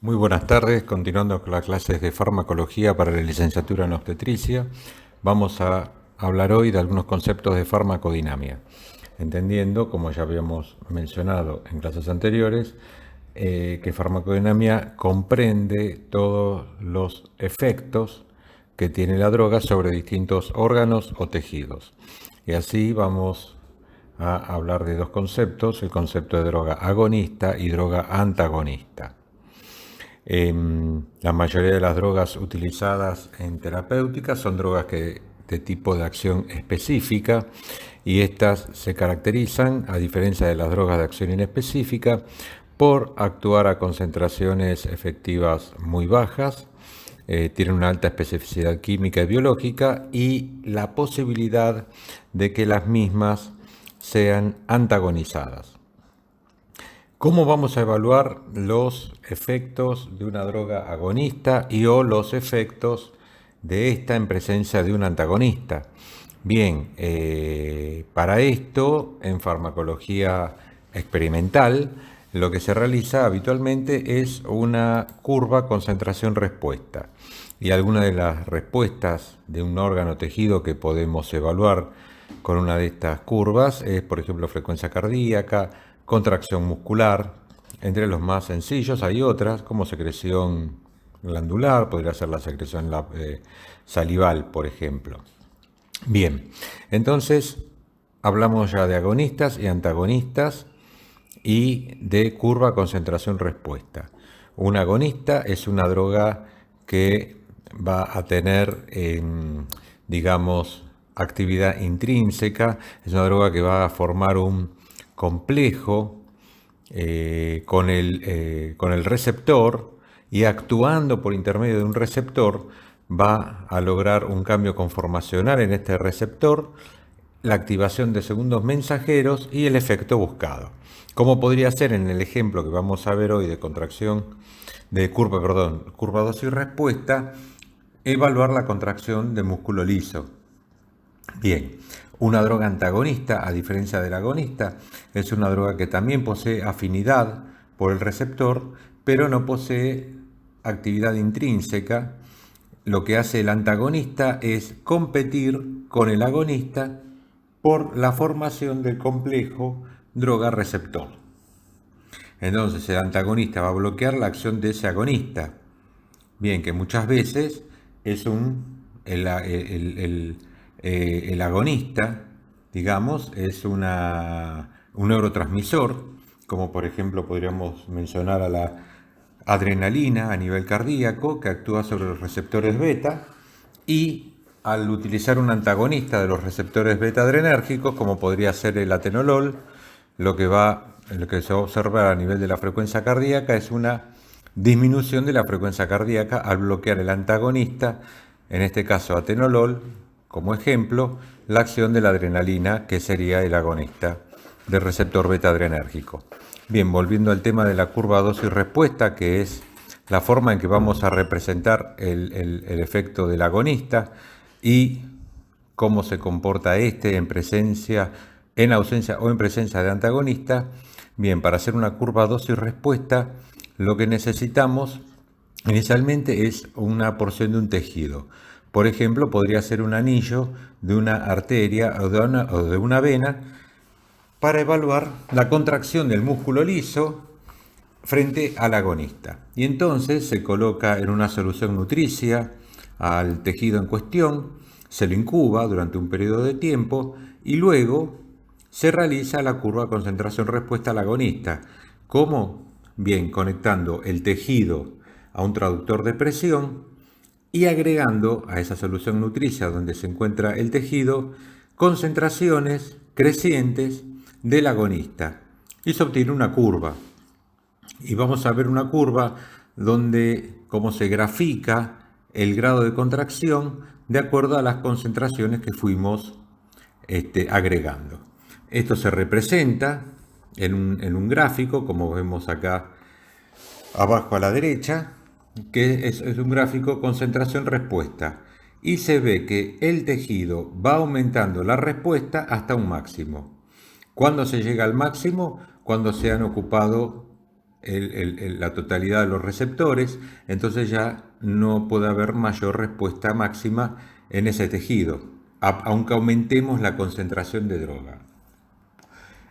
Muy buenas tardes, continuando con las clases de farmacología para la licenciatura en obstetricia, vamos a hablar hoy de algunos conceptos de farmacodinamia, entendiendo, como ya habíamos mencionado en clases anteriores, que farmacodinamia comprende todos los efectos que tiene la droga sobre distintos órganos o tejidos. Y así vamos a hablar de dos conceptos, el concepto de droga agonista y droga antagonista. La mayoría de las drogas utilizadas en terapéutica son drogas de tipo de acción específica y estas se caracterizan, a diferencia de las drogas de acción inespecífica, por actuar a concentraciones efectivas muy bajas, tienen una alta especificidad química y biológica y la posibilidad de que las mismas sean antagonizadas. ¿Cómo vamos a evaluar los efectos de una droga agonista y o los efectos de esta en presencia de un antagonista? Bien, para esto, en farmacología experimental, lo que se realiza habitualmente es una curva concentración-respuesta. Y algunas de las respuestas de un órgano o tejido que podemos evaluar con una de estas curvas es, por ejemplo, frecuencia cardíaca, contracción muscular. Entre los más sencillos hay otras, como secreción glandular, podría ser la secreción salival, por ejemplo. Bien, entonces hablamos ya de agonistas y antagonistas y de curva concentración-respuesta. Un agonista es una droga que va a tener, digamos, actividad intrínseca, es una droga que va a formar un complejo con el receptor y actuando por intermedio de un receptor va a lograr un cambio conformacional en este receptor, la activación de segundos mensajeros y el efecto buscado. Como podría ser en el ejemplo que vamos a ver hoy de curva dosis respuesta, evaluar la contracción de músculo liso. Bien, una droga antagonista, a diferencia del agonista, es una droga que también posee afinidad por el receptor, pero no posee actividad intrínseca. Lo que hace el antagonista es competir con el agonista por la formación del complejo droga-receptor. Entonces el antagonista va a bloquear la acción de ese agonista. Bien, que muchas veces es el agonista, digamos, es un neurotransmisor, como por ejemplo podríamos mencionar a la adrenalina a nivel cardíaco, que actúa sobre los receptores beta, y al utilizar un antagonista de los receptores beta adrenérgicos, como podría ser el atenolol, lo que se va a observar a nivel de la frecuencia cardíaca es una disminución de la frecuencia cardíaca al bloquear el antagonista, en este caso atenolol, como ejemplo, la acción de la adrenalina, que sería el agonista del receptor beta adrenérgico. Bien, volviendo al tema de la curva dosis-respuesta, que es la forma en que vamos a representar el efecto del agonista y cómo se comporta este en ausencia o en presencia de antagonista. Bien, para hacer una curva dosis-respuesta, lo que necesitamos inicialmente es una porción de un tejido. Por ejemplo, podría ser un anillo de una arteria o de una vena para evaluar la contracción del músculo liso frente al agonista. Y entonces se coloca en una solución nutricia al tejido en cuestión, se lo incuba durante un periodo de tiempo y luego se realiza la curva concentración-respuesta al agonista. ¿Cómo? Bien, conectando el tejido a un traductor de presión y agregando a esa solución nutricia donde se encuentra el tejido concentraciones crecientes del agonista. Y se obtiene una curva. Y vamos a ver una curva donde cómo se grafica el grado de contracción de acuerdo a las concentraciones que fuimos agregando. Esto se representa en un gráfico, como vemos acá abajo a la derecha, que es un gráfico concentración-respuesta. Y se ve que el tejido va aumentando la respuesta hasta un máximo. ¿Cuándo se llega al máximo? Cuando se han ocupado la totalidad de los receptores, entonces ya no puede haber mayor respuesta máxima en ese tejido, aunque aumentemos la concentración de droga.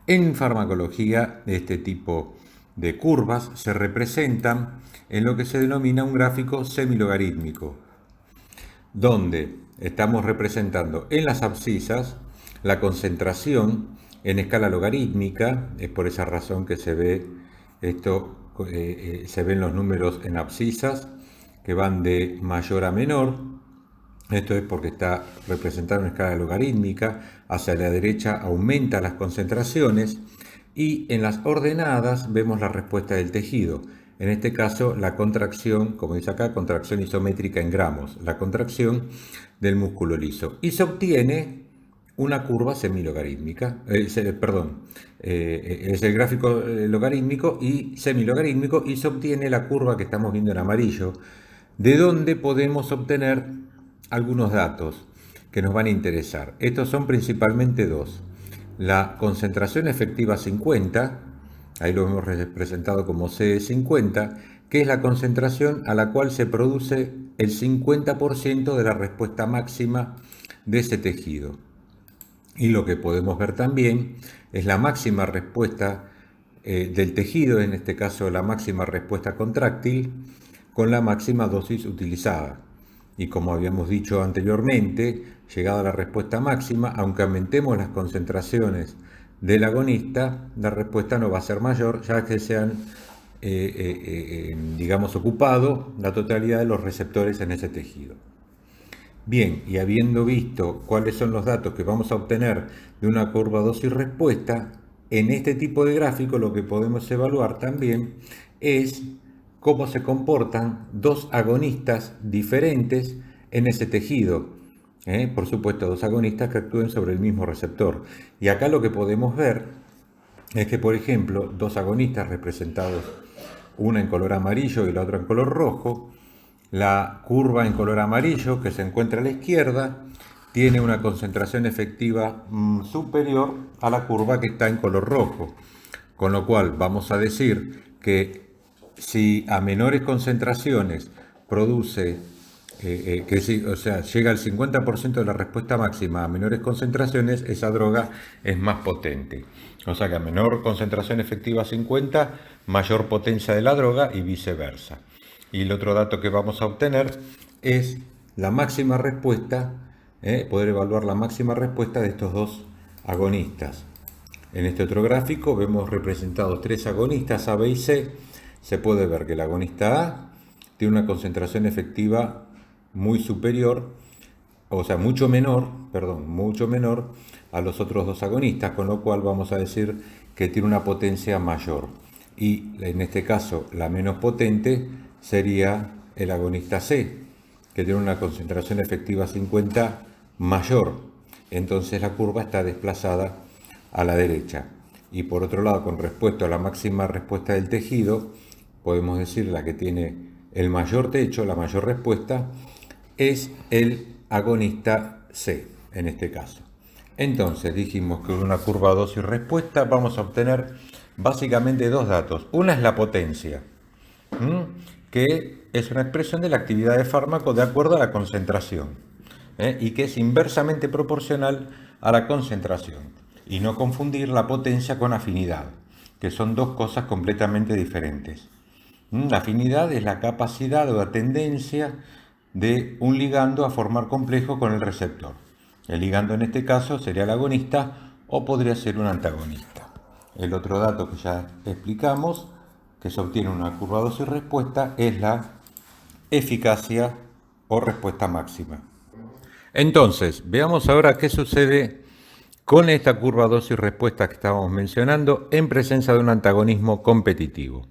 En farmacología, este tipo de curvas se representan en lo que se denomina un gráfico semilogarítmico, donde estamos representando en las abscisas la concentración en escala logarítmica. Es por esa razón que se ve esto, se ven los números en abscisas que van de mayor a menor. Esto es porque está representado en escala logarítmica. Hacia la derecha aumenta las concentraciones y en las ordenadas vemos la respuesta del tejido. En este caso, la contracción, como dice acá, contracción isométrica en gramos, la contracción del músculo liso. Y se obtiene una curva semilogarítmica, es el gráfico logarítmico y semilogarítmico, y se obtiene la curva que estamos viendo en amarillo, de donde podemos obtener algunos datos que nos van a interesar. Estos son principalmente dos. La concentración efectiva 50, ahí lo hemos representado como C50, que es la concentración a la cual se produce el 50% de la respuesta máxima de ese tejido. Y lo que podemos ver también es la máxima respuesta del tejido, en este caso la máxima respuesta contráctil, con la máxima dosis utilizada. Y como habíamos dicho anteriormente, llegada a la respuesta máxima, aunque aumentemos las concentraciones del agonista, la respuesta no va a ser mayor, ya que se han, ocupado la totalidad de los receptores en ese tejido. Bien, y habiendo visto cuáles son los datos que vamos a obtener de una curva dosis-respuesta, en este tipo de gráfico lo que podemos evaluar también es cómo se comportan dos agonistas diferentes en ese tejido. Por supuesto, dos agonistas que actúen sobre el mismo receptor. Y acá lo que podemos ver es que, por ejemplo, dos agonistas representados, una en color amarillo y la otra en color rojo, la curva en color amarillo que se encuentra a la izquierda tiene una concentración efectiva superior a la curva que está en color rojo. Con lo cual vamos a decir que si a menores concentraciones produce, llega al 50% de la respuesta máxima a menores concentraciones, esa droga es más potente. O sea que a menor concentración efectiva 50, mayor potencia de la droga y viceversa. Y el otro dato que vamos a obtener es la máxima respuesta, poder evaluar la máxima respuesta de estos dos agonistas. En este otro gráfico vemos representados tres agonistas A, B y C. Se puede ver que el agonista A tiene una concentración efectiva muy superior, o sea, mucho menor a los otros dos agonistas, con lo cual vamos a decir que tiene una potencia mayor. Y en este caso, la menos potente sería el agonista C, que tiene una concentración efectiva 50 mayor. Entonces la curva está desplazada a la derecha. Y por otro lado, con respecto a la máxima respuesta del tejido, podemos decir la que tiene el mayor techo, la mayor respuesta, es el agonista C, en este caso. Entonces dijimos que con una curva dosis-respuesta vamos a obtener básicamente dos datos. Una es la potencia, que es una expresión de la actividad de fármaco de acuerdo a la concentración, y que es inversamente proporcional a la concentración. Y no confundir la potencia con afinidad, que son dos cosas completamente diferentes. La afinidad es la capacidad o la tendencia de un ligando a formar complejo con el receptor. El ligando en este caso sería el agonista o podría ser un antagonista. El otro dato que ya explicamos, que se obtiene una curva dosis-respuesta, es la eficacia o respuesta máxima. Entonces, veamos ahora qué sucede con esta curva dosis-respuesta que estábamos mencionando en presencia de un antagonismo competitivo.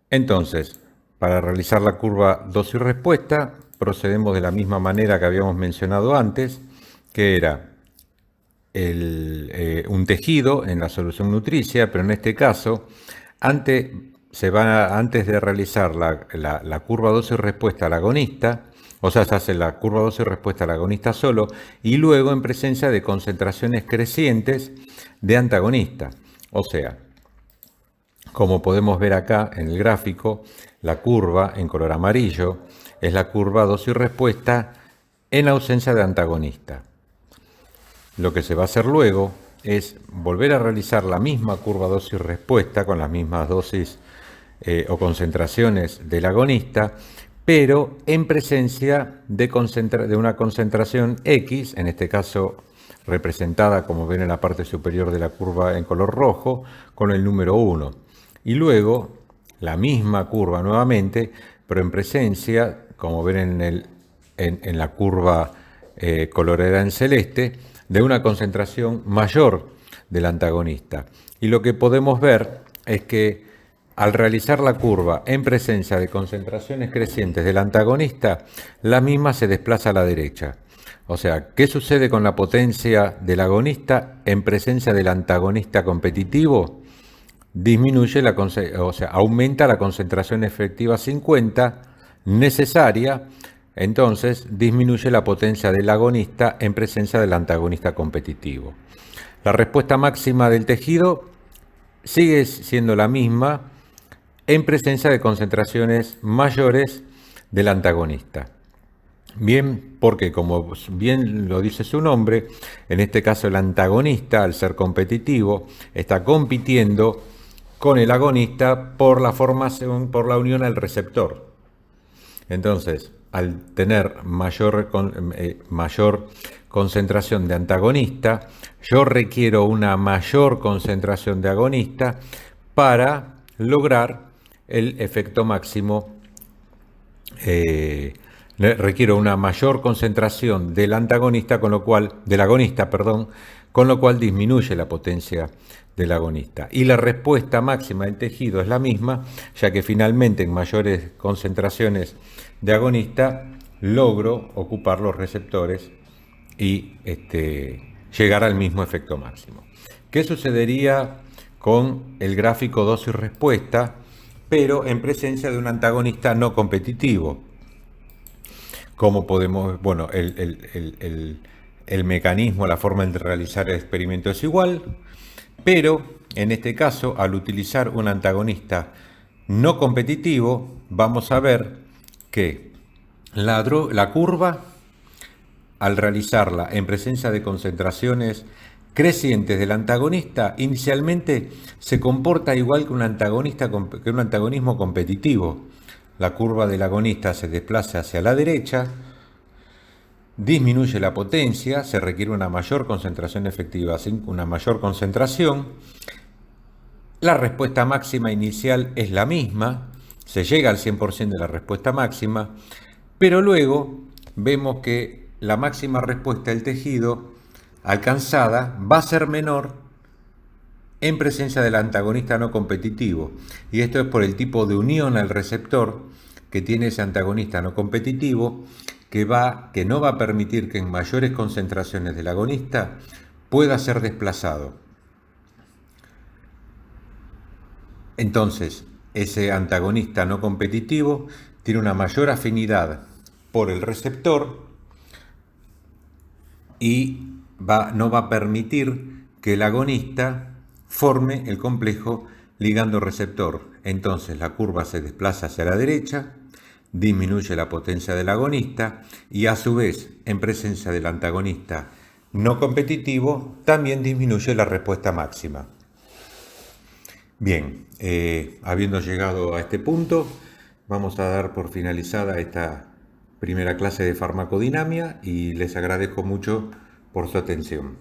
Entonces, para realizar la curva dosis-respuesta, procedemos de la misma manera que habíamos mencionado antes, que era un tejido en la solución nutricia, pero en este caso, antes de realizar la curva dosis-respuesta al agonista, o sea, se hace la curva dosis-respuesta al agonista solo, y luego en presencia de concentraciones crecientes de antagonista. O sea, Como podemos ver acá en el gráfico, la curva en color amarillo es la curva dosis respuesta en ausencia de antagonista. Lo que se va a hacer luego es volver a realizar la misma curva dosis respuesta con las mismas dosis o concentraciones del agonista, pero en presencia de una concentración X, en este caso representada, como ven en la parte superior de la curva en color rojo, con el número 1. Y luego la misma curva nuevamente, pero en presencia, como ven en la curva coloreada en celeste, de una concentración mayor del antagonista. Y lo que podemos ver es que al realizar la curva en presencia de concentraciones crecientes del antagonista, la misma se desplaza a la derecha. O sea, ¿qué sucede con la potencia del agonista en presencia del antagonista competitivo? Disminuye aumenta la concentración efectiva 50 necesaria, entonces disminuye la potencia del agonista en presencia del antagonista competitivo. La respuesta máxima del tejido sigue siendo la misma en presencia de concentraciones mayores del antagonista. Bien, porque como bien lo dice su nombre, en este caso el antagonista, al ser competitivo, está compitiendo con el agonista por la formación, por la unión al receptor. Entonces, al tener mayor concentración de antagonista, yo requiero una mayor concentración de agonista para lograr el efecto máximo. Requiero una mayor concentración del agonista, con lo cual disminuye la potencia del agonista. Y la respuesta máxima del tejido es la misma, ya que finalmente en mayores concentraciones de agonista logro ocupar los receptores y llegar al mismo efecto máximo. ¿Qué sucedería con el gráfico dosis-respuesta, pero en presencia de un antagonista no competitivo? ¿Cómo podemos? Bueno, el mecanismo, la forma de realizar el experimento es igual, pero en este caso, al utilizar un antagonista no competitivo, vamos a ver que la curva, al realizarla en presencia de concentraciones crecientes del antagonista, inicialmente se comporta igual que un antagonismo competitivo. La curva del agonista se desplaza hacia la derecha, disminuye la potencia, se requiere una mayor concentración efectiva, una mayor concentración. La respuesta máxima inicial es la misma, se llega al 100% de la respuesta máxima, pero luego vemos que la máxima respuesta del tejido alcanzada va a ser menor en presencia del antagonista no competitivo. Y esto es por el tipo de unión al receptor que tiene ese antagonista no competitivo, que no va a permitir que en mayores concentraciones del agonista pueda ser desplazado. Entonces, ese antagonista no competitivo tiene una mayor afinidad por el receptor y no va a permitir que el agonista forme el complejo ligando-receptor. Entonces la curva se desplaza hacia la derecha, disminuye la potencia del agonista y a su vez, en presencia del antagonista no competitivo, también disminuye la respuesta máxima. Bien, habiendo llegado a este punto, vamos a dar por finalizada esta primera clase de farmacodinamia y les agradezco mucho por su atención.